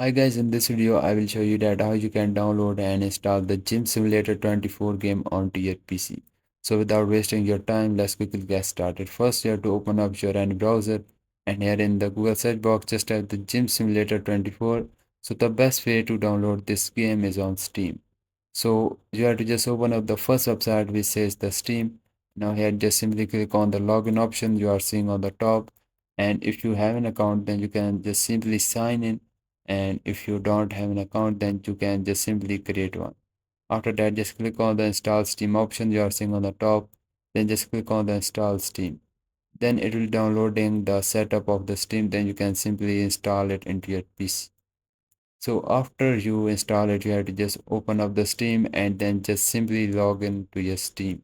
Hi guys, in this video I will show you that how you can download and install the Gym Simulator 24 game onto your PC. So without wasting your time, let's quickly get started. First you have to open up your any browser and here in the Google search box just type the Gym Simulator 24. So the best way to download this game is on Steam. So you have to just open up the first website which says the Steam. Now here just simply click on the login option you are seeing on the top, and if you have an account then you can just simply sign in, and if you don't have an account then you can just simply create one. After that just click on the install Steam option you are seeing on the top, then just click on the install Steam. Then it will downloading the setup of the Steam, then you can simply install it into your PC. So after you install it, you have to just open up the Steam and then just simply log in to your Steam.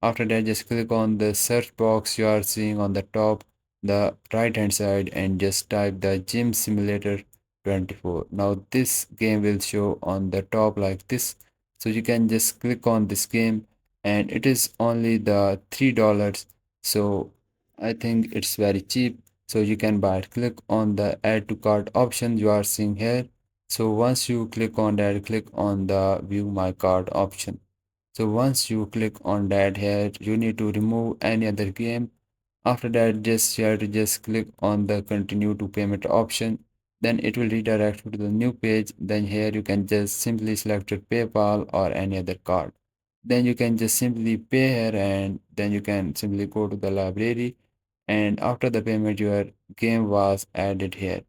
After that, just click on the search box you are seeing on the top, the right hand side, and just type the Gym Simulator 24. Now this game will show on the top like this. So you can just click on this game, and it is only the $3. So I think it's very cheap. So you can buy it. Click on the add to cart option you are seeing here. So once you click on that, click on the view my cart option. So once you click on that here, you need to remove any other game. After that, just you have to just click on the continue to payment option. Then it will redirect you to the new page. Then here you can just simply select your PayPal or any other card. Then you can just simply pay here, and then you can simply go to the library, and after the payment your game was added here.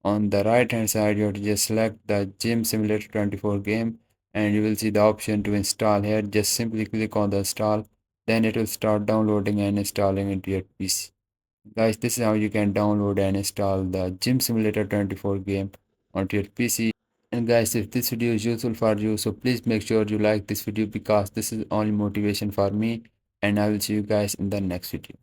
On the right hand side, you have to just select the Gym Simulator 24 game, and you will see the option to install here. Just simply click on the install, then it will start downloading and installing into your PC. Guys, this is how you can download and install the Gym Simulator 24 game onto your PC. And guys, if this video is useful for you, so please make sure you like this video because this is only motivation for me, and I will see you guys in the next video.